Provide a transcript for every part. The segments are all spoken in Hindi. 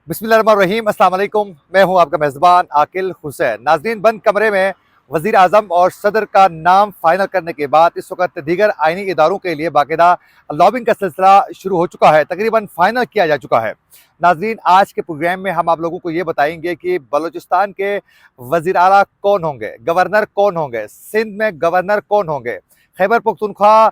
बिस्मिल्लाहिर्रहमानिर्रहीम, अस्सलाम वालेकुम। मैं हूं आपका मेज़बान आकिल हुसैन। नाज़रीन, बंद कमरे में वज़ीर आज़म और सदर का नाम फाइनल करने के बाद इस वक्त दीगर आइनी इदारों के लिए बाकायदा लॉबिंग का सिलसिला शुरू हो चुका है, तकरीबन फाइनल किया जा चुका है। नाज़रीन, आज के प्रोग्राम में हम आप लोगों को ये बताएंगे कि बलूचिस्तान के वज़ीर आला कौन होंगे, गवर्नर कौन होंगे, सिंध में गवर्नर कौन होंगे, खैबर पख्तूनख्वा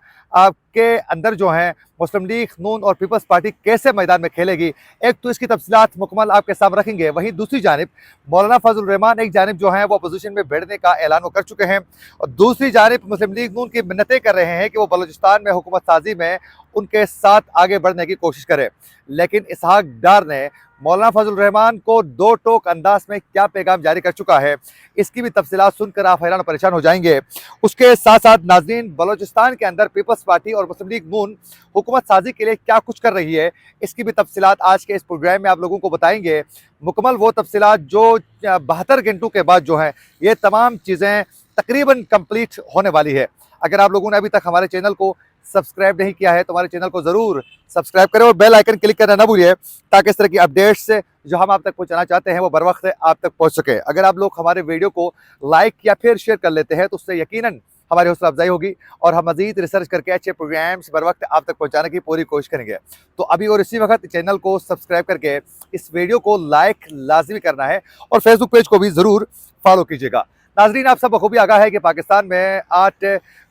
के अंदर जो है मुस्लिम लीग नून और पीपल्स पार्टी कैसे मैदान में खेलेगी। एक तो इसकी तफसीलात मुकम्मल आपके सामने रखेंगे। वहीं दूसरी जानिब मौलाना फजल रहमान एक जानिब जो है वो अपोजिशन में बैठने का ऐलान वो कर चुके हैं, और दूसरी जानिब मुस्लिम लीग नून की मिन्नतें कर रहे हैं कि वो बलूचिस्तान में हुकूमत साजी में उनके साथ आगे बढ़ने की कोशिश करें। लेकिन इसहाक डार ने मौलाना फजल रहमान को दो टोक अंदाज में क्या पैगाम जारी कर चुका है, इसकी भी तफसीलात सुनकर आप हैरान परेशान हो जाएंगे। उसके साथ साथ नाज़रीन, बलूचिस्तान के अंदर पीपल्स पार्टी और मुस्लिम लीग नून हुकूमत साजी के लिए क्या कुछ कर रही है, इसकी भी तफसीलात आज के इस प्रोग्राम में आप लोगों को बताएंगे। मुकम्मल वो तफसीलात जो 72 घंटों के बाद जो है ये तमाम चीज़ें तकरीबन कंप्लीट होने वाली है। अगर आप लोगों ने अभी तक हमारे चैनल को सब्सक्राइब नहीं किया है तो हमारे चैनल को ज़रूर सब्सक्राइब करें और बेल आइकन क्लिक करना ना भूलिए, ताकि इस तरह की अपडेट्स जो हम आप तक पहुंचाना चाहते हैं वो बर वक्त आप तक पहुंच सके। अगर आप लोग हमारे वीडियो को लाइक या फिर शेयर कर लेते हैं तो उससे यकीनन हमारी हौसला अफजाई होगी और हम मजीद रिसर्च करके अच्छे प्रोग्राम्स बर वक्त आप तक पहुंचाने की पूरी कोशिश करेंगे। तो अभी और इसी वक्त चैनल को सब्सक्राइब करके इस वीडियो को लाइक लाजमी करना है और फेसबुक पेज को भी ज़रूर फॉलो कीजिएगा। नाजरीन, आप सब बखूबी आगाह है कि पाकिस्तान में 8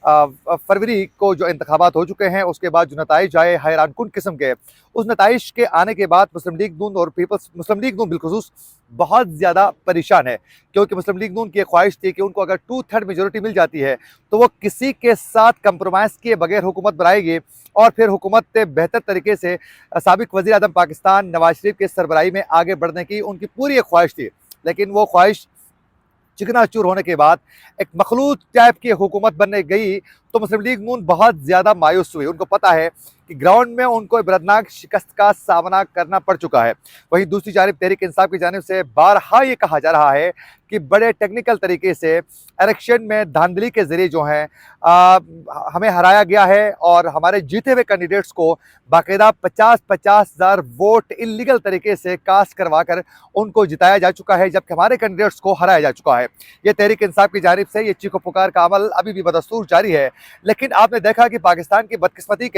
फरवरी को जो इंतखाबात हो चुके हैं, उसके बाद जो नताइज आए हैरान कुन किस्म के, उस नताइज के आने के बाद मुस्लिम लीग नून और पीपल्स मुस्लिम लीग नून बिलखुसूस बहुत ज़्यादा परेशान है, क्योंकि मुस्लिम लीग नून की ख्वाहिश थी कि उनको अगर 2/3 मेजोरिटी मिल जाती है तो वो किसी के साथ कंप्रोमाइज़ किए बगैर हुकूमत बनाएगी और फिर हुकूमत बेहतर तरीके से साबिक वज़ीर आज़म पाकिस्तान नवाज शरीफ के सरबराही में आगे बढ़ने की उनकी पूरी ख्वाहिश थी। लेकिन वो ख्वाहिश चिकनाचूर होने के बाद एक मखलूत टाइप की हुकूमत बनने गई तो मुस्लिम लीग नून बहुत ज़्यादा मायूस हुई। उनको पता है कि ग्राउंड में उनको इबरतनाक शिकस्त का सामना करना पड़ चुका है। वहीं दूसरी जानिब तहरीक इंसाफ की जानिब से बारहा ये कहा जा रहा है कि बड़े टेक्निकल तरीके से इलेक्शन में धांधली के ज़रिए जो है हमें हराया गया है और हमारे जीते हुए कैंडिडेट्स को बाकायदा 50-50 हज़ार वोट इलीगल तरीके से कास्ट करवा कर उनको जिताया जा चुका है, जबकि हमारे कैंडिडेट्स को हराया जा चुका है। ये तहरीक इंसाफ की जानिब से ये चीखो पुकार का अमल अभी भी बदस्तूर जारी है। लेकिन आपने देखा कि पाकिस्तान की बदकिस्मती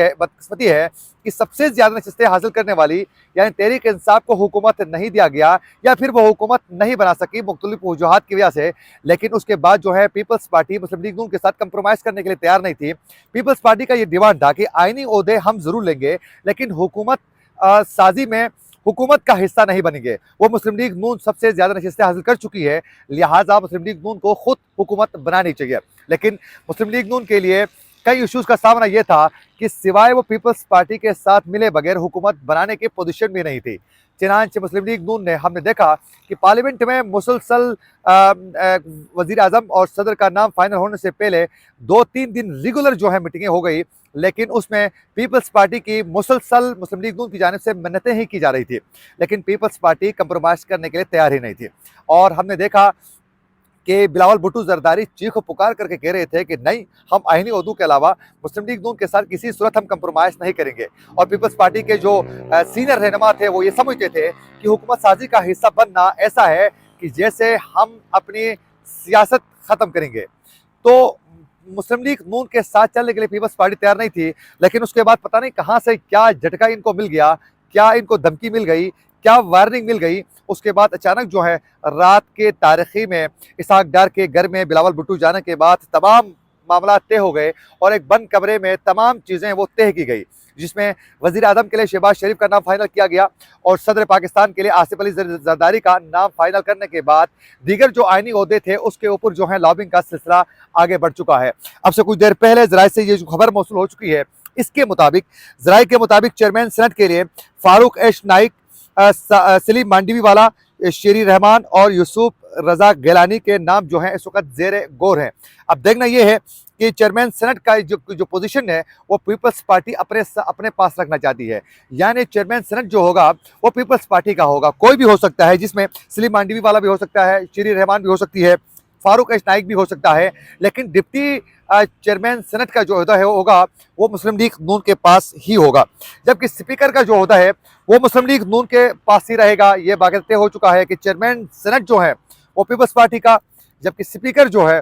है कि सबसे ज़्यादा नशिस्तें हासिल करने वाली यानी तहरीक इंसाफ को हुकूमत नहीं दिया गया या फिर वो हुकूमत नहीं बना सकी मुख्तलिफ वजूहात की वजह से। लेकिन उसके बाद जो है पीपल्स पार्टी मुस्लिम लीग नून के साथ कंप्रोमाइज़ करने के लिए तैयार नहीं थी। पीपल्स पार्टी का ये डिमांड था कि आइनी ओहदे हम ज़रूर लेंगे, लेकिन हुकूमत साजी में हुकूमत का हिस्सा नहीं बनेंगे। वो मुस्लिम लीग नून सबसे ज़्यादा नशिस्तें हासिल कर चुकी है, लिहाजा मुस्लिम लीग नून को खुद हुकूमत बनानी चाहिए। लेकिन मुस्लिम लीग नून के लिए कई इशूज़ का सामना यह था कि सिवाय वो पीपल्स पार्टी के साथ मिले बगैर हुकूमत बनाने की पोजीशन में नहीं थी। चनांचे मुस्लिम लीग नून ने हमने देखा कि पार्लियामेंट में मुसलसल वज़ीर आज़म और सदर का नाम फाइनल होने से पहले 2-3 दिन रेगुलर जो है मीटिंगें हो गई, लेकिन उसमें पीपल्स पार्टी की मुसलसल मुस्लिम लीग नून की जानिब से मिन्नतें ही की जा रही थी, लेकिन पीपल्स पार्टी कंप्रोमाइज़ करने के लिए तैयार ही नहीं थी। और हमने देखा कि बिलावल भुट्टो जरदारी चीखो पुकार करके कह रहे थे कि नहीं, हम आइनी उहदों के अलावा मुस्लिम लीग नून के साथ किसी सूरत हम कंप्रोमाइज़ नहीं करेंगे। और पीपल्स पार्टी के जो सीनियर रहनुमा थे वो ये समझते थे कि हुकूमत साजी का हिस्सा बनना ऐसा है कि जैसे हम अपनी सियासत ख़त्म करेंगे। तो मुस्लिम लीग नून के साथ चलने के लिए पीपल्स पार्टी तैयार नहीं थी। लेकिन उसके बाद पता नहीं कहाँ से क्या झटका इनको मिल गया, क्या इनको धमकी मिल गई, क्या वार्निंग मिल गई। उसके बाद अचानक जो है रात के तारीखी में इसहाक डार के घर में बिलावल भुट्टो जाने के बाद तमाम मामला तय हो गए और एक बंद कमरे में तमाम चीज़ें वो तय की गई, जिसमें वज़ीर आज़म के लिए शहबाज शरीफ का नाम फाइनल किया गया और सदर पाकिस्तान के लिए आसिफ अली जरदारी का नाम फाइनल करने के बाद दीगर जो आइनी ओहदे थे उसके ऊपर जो है लॉबिंग का सिलसिला आगे बढ़ चुका है। अब से कुछ देर पहले ज़राए से ये जो खबर मौसूल हो चुकी है, इसके मुताबिक ज़राए के मुताबिक चेयरमैन सेनेट के लिए फारूक एश नाइक, सलीम मांडवी वाला, शेरी रहमान और यूसुफ रजा गिलानी के नाम जो है इस वक्त जेर गौर हैं। अब देखना यह है कि चेयरमैन सेनेट का जो पोजीशन है वो पीपल्स पार्टी अपने पास रखना चाहती है, यानी चेयरमैन सेनेट जो होगा वो पीपल्स पार्टी का होगा। कोई भी हो सकता है, जिसमें सलीम मांडवी वाला भी हो सकता है, शेरी रहमान भी हो सकती है, फारूक एश नाइक भी हो सकता है, लेकिन डिप्टी चेयरमैन सेनेट का जो ओहदा है होगा वो मुस्लिम लीग नून के पास ही होगा, जबकि स्पीकर का जो ओहदा है वो मुस्लिम लीग नून के पास ही रहेगा। ये बाकायदा तय हो चुका है कि चेयरमैन सेनेट जो है वो पीपल्स पार्टी का, जबकि स्पीकर जो है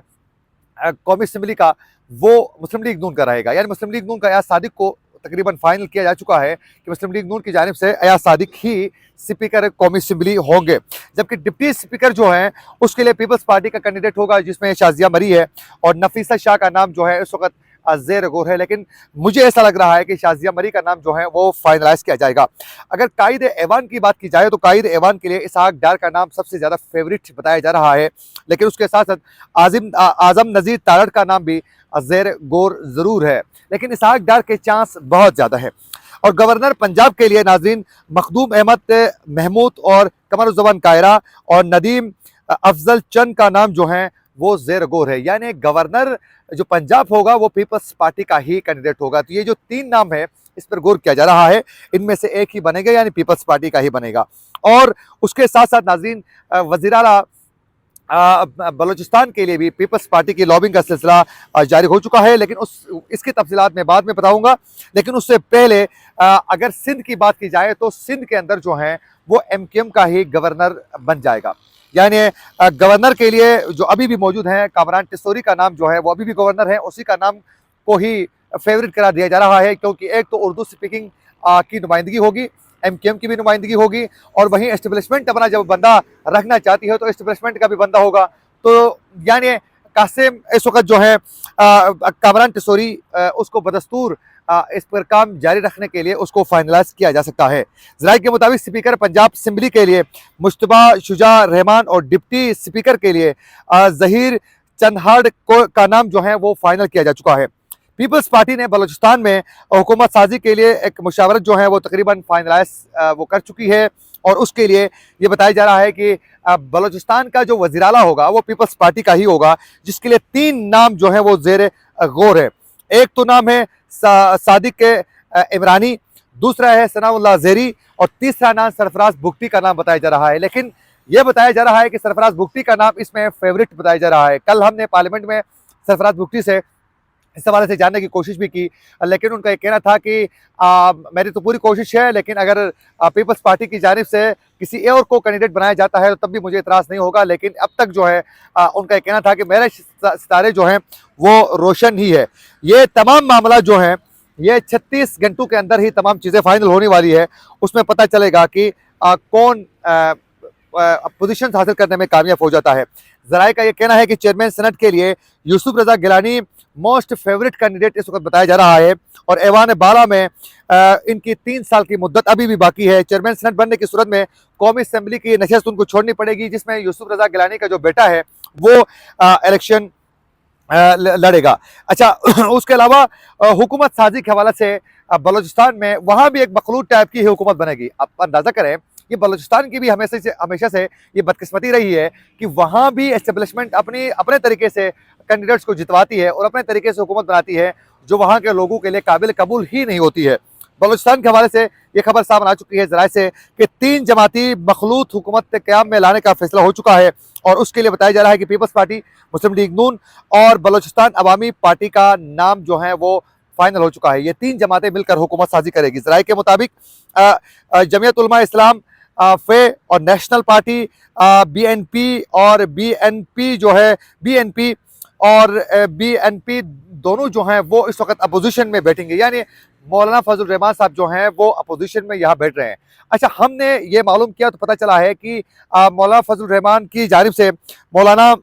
कौमी असम्बली का वो मुस्लिम लीग नून का रहेगा। यानी मुस्लिम लीग नून का अयाज सादिक को तकरीबन फाइनल किया जा चुका है कि मुस्लिम लीग नून की जानिब से अयाज सादिक ही स्पीकर कौमी असम्बली होंगे, जबकि डिप्टी स्पीकर जो है उसके लिए पीपल्स पार्टी का कैंडिडेट होगा, जिसमें शाजिया मरी है और नफीसा शाह का नाम जो है इस वक्त जेर गौर है। लेकिन मुझे ऐसा लग रहा है कि शाजिया मरी का नाम जो है वो फाइनलाइज किया जाएगा। अगर कायद ऐवान की बात की जाए तो कायद ऐवान के लिए इसहाक डार का नाम सबसे ज़्यादा फेवरेट बताया जा रहा है, लेकिन उसके साथ साथ आजम नज़ीर तारड़ का नाम भी जेर गौर ज़रूर है, लेकिन इसहाक डार के चांस बहुत ज़्यादा है। और गवर्नर पंजाब के लिए नाजरीन मखदूम अहमद महमूद और कमरुज़्ज़मान कायरा और नदीम अफजल चंद का नाम जो है वो जेर गौर है। यानी गवर्नर जो पंजाब होगा वो पीपल्स पार्टी का ही कैंडिडेट होगा। तो ये जो 3 नाम है इस पर गौर किया जा रहा है, इनमें से एक ही बनेगा, यानी पीपल्स पार्टी का ही बनेगा। और उसके साथ साथ नाजरीन वज़ीर आला बलूचिस्तान के लिए भी पीपल्स पार्टी की लॉबिंग का सिलसिला जारी हो चुका है, लेकिन इसकी तफसीलात मैं बाद में बताऊंगा। लेकिन उससे पहले अगर सिंध की बात की जाए तो सिंध के अंदर जो है वो MKM का ही गवर्नर बन जाएगा। यानी गवर्नर के लिए जो अभी भी मौजूद हैं कामरान टिस्सौरी का नाम जो है वो अभी भी गवर्नर है, उसी का नाम को ही फेवरेट करार दिया जा रहा है, क्योंकि एक तो उर्दू स्पीकिंग की नुमाइंदगी होगी, MKM की भी नुमाइंदगी होगी, और वहीं एस्टेब्लिशमेंट अपना जब बंदा रखना चाहती है तो एस्टेब्लिशमेंट का भी बंदा होगा। तो यानी कासिम इस वक्त जो है कामरान टिस्सौरी उसको बदस्तूर इस पर काम जारी रखने के लिए उसको फाइनलाइज किया जा सकता है। ज़राए के मुताबिक स्पीकर पंजाब असम्बली के लिए मुश्तबा शुजा रहमान और डिप्टी स्पीकर के लिए जहीर चंदहाड़ का नाम जो है वो फाइनल किया जा चुका है। पीपल्स पार्टी ने बलूचिस्तान में हुकूमत साजी के लिए एक मुशावरत जो है वो तकरीबन फाइनलाइज वो कर चुकी है, और उसके लिए ये बताया जा रहा है कि बलूचिस्तान का जो वज़ीर आला होगा वो पीपल्स पार्टी का ही होगा, जिसके लिए 3 नाम जो है वो ज़ेर गौर है। एक तो नाम है सादिक इमरानी, दूसरा है सनाउल्लाह ज़ेरी, और तीसरा नाम सरफराज भुगटी का नाम बताया जा रहा है। लेकिन यह बताया जा रहा है कि सरफराज भुगटी का नाम इसमें फेवरेट बताया जा रहा है। कल हमने पार्लियामेंट में सरफराज भुगटी से इस हवाले से जानने की कोशिश भी की, लेकिन उनका ये कहना था कि मेरी तो पूरी कोशिश है, लेकिन अगर पीपल्स पार्टी की जानिब से किसी और को कैंडिडेट बनाया जाता है तो तब भी मुझे इतराज़ नहीं होगा। लेकिन अब तक जो है उनका ये कहना था कि मेरे सितारे जो हैं वो रोशन ही है। ये तमाम मामला जो हैं ये 36 घंटों के अंदर ही तमाम चीज़ें फाइनल होने वाली है। उसमें पता चलेगा कि कौन पोजीशन हासिल करने में कामयाब हो जाता है। ज़राए का ये कहना है कि चेयरमैन सेनेट के लिए यूसुफ रज़ा गिलानी मोस्ट फेवरेट कैंडिडेट इस वक्त बताया जा रहा है, और ऐवान बाला में इनकी 3 साल की मुद्दत अभी भी बाकी है। चेयरमैन सेनेट बनने की सूरत में कौमी असम्बली की नशस्त उनको छोड़नी पड़ेगी, जिसमें यूसुफ रज़ा गिलानी का जो बेटा है वो इलेक्शन लड़ेगा। अच्छा, उसके अलावा हुकूमत साजी के हवाले से बलूचिस्तान में वहाँ भी एक मखलूत टाइप की हुकूमत बनेगी। आप अंदाज़ा करें, ये बलूचिस्तान की भी हमेशा से ये बदकिस्मती रही है कि वहाँ भी एस्टेब्लिशमेंट अपने तरीके से कैंडिडेट्स को जितवाती है और अपने तरीके से हुकूमत बनाती है, जो वहाँ के लोगों के लिए काबिल कबूल ही नहीं होती है। बलूचिस्तान के हवाले से ये खबर सामने आ चुकी है ज़राए से कि 3 जमाती मखलूत हुकूमत क़याम में लाने का फैसला हो चुका है, और उसके लिए बताया जा रहा है कि पीपल्स पार्टी, मुस्लिम लीग नून और बलूचिस्तान अवामी पार्टी का नाम जो है वो फाइनल हो चुका है। ये 3 जमातें मिलकर हुकूमत साजी करेगी। ज़राए के मुताबिक जमीयत उलमा इस्लाम फे और नेशनल पार्टी BNP और BNP जो है BNP और BNP दोनों जो हैं वो इस वक्त अपोजिशन में बैठेंगे, यानी मौलाना फजल रहमान साहब जो हैं वो अपोजिशन में यहाँ बैठ रहे हैं। अच्छा, हमने ये मालूम किया तो पता चला है कि मौलाना फजल रहमान की जानिब से मौलाना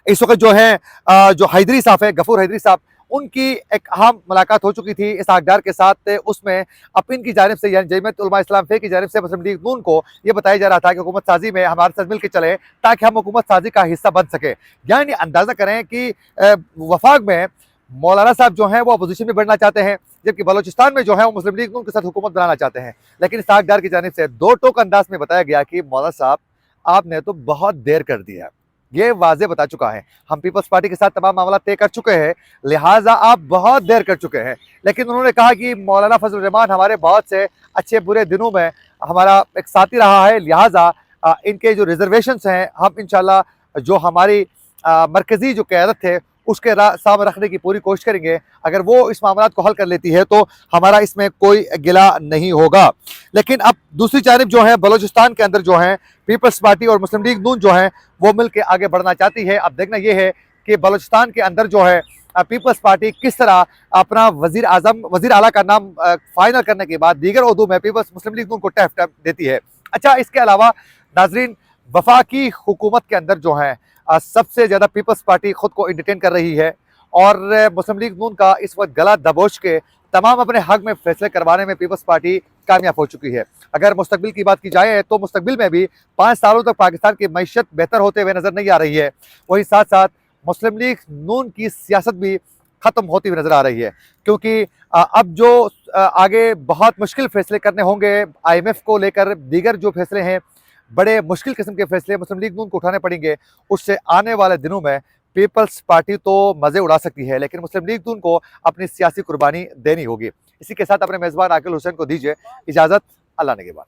इस वक्त जो है जो हैदरी साहब है, गफूर हैदरी साहब, उनकी एक अहम मुलाकात हो चुकी थी इसहाक डार के साथ। उसमें अपन की जानिब से यानी जमीयत उलमा इस्लाम फे की जानिब से मुस्लिम लीग नून को ये बताया जा रहा था कि हुकूमत साजी में हमारे साथ मिल के चले ताकि हम हुकूमत साजी का हिस्सा बन सके। यानी अंदाज़ा करें कि वफाक में मौलाना साहब जो हैं वो अपोजिशन में बढ़ना चाहते हैं, जबकि बलूचिस्तान में जो है वो मुस्लिम लीग नून के साथ हुकूमत बनाना चाहते हैं। लेकिन इसहाक डार की जानिब से 2 टोक अंदाज में बताया गया कि मौलाना साहब आपने तो बहुत देर कर दिया, ये वाजे बता चुका है, हम पीपल्स पार्टी के साथ तमाम मामला तय कर चुके हैं, लिहाजा आप बहुत देर कर चुके हैं। लेकिन उन्होंने कहा कि मौलाना फजल रहमान हमारे बहुत से अच्छे बुरे दिनों में हमारा एक साथी रहा है, लिहाजा इनके जो रिजर्वेशंस हैं हम इंशाल्लाह जो हमारी मरकज़ी जो क़यादत है उसके सामने रखने की पूरी कोशिश करेंगे। अगर वो इस मामला को हल कर लेती है तो हमारा इसमें कोई गिला नहीं होगा। लेकिन अब दूसरी जानिब जो है बलूचिस्तान के अंदर जो है पीपल्स पार्टी और मुस्लिम लीग नून जो है वो मिलकर आगे बढ़ना चाहती है। अब देखना यह है कि बलूचिस्तान के अंदर जो है पीपल्स पार्टी किस तरह अपना वजीर आला का नाम फाइनल करने के बाद दीगर उहदों में पीपल्स मुस्लिम लीग नून को टफ देती है। अच्छा, इसके अलावा नाजरीन, वफाकी हुकूमत के अंदर जो है सबसे ज़्यादा पीपल्स पार्टी खुद को इंटरटेन कर रही है और मुस्लिम लीग नून का इस वक्त गला दबोच के तमाम अपने हक में फैसले करवाने में पीपल्स पार्टी कामयाब हो चुकी है। अगर मुस्तकबिल की बात की जाए तो मुस्तकबिल में भी 5 सालों तक पाकिस्तान की मईशत बेहतर होते हुए नजर नहीं आ रही है। वहीं साथ साथ मुस्लिम लीग नून की सियासत भी ख़त्म होती हुई नजर आ रही है, क्योंकि अब जो आगे बहुत मुश्किल फैसले करने होंगे IMF को लेकर, दीगर जो फैसले हैं बड़े मुश्किल किस्म के फैसले मुस्लिम लीग नून को उठाने पड़ेंगे। उससे आने वाले दिनों में पीपल्स पार्टी तो मज़े उड़ा सकती है, लेकिन मुस्लिम लीग नून को अपनी सियासी कुर्बानी देनी होगी। इसी के साथ अपने मेज़बान आकिल हुसैन को दीजिए इजाज़त। अल्लाह ने के बाद।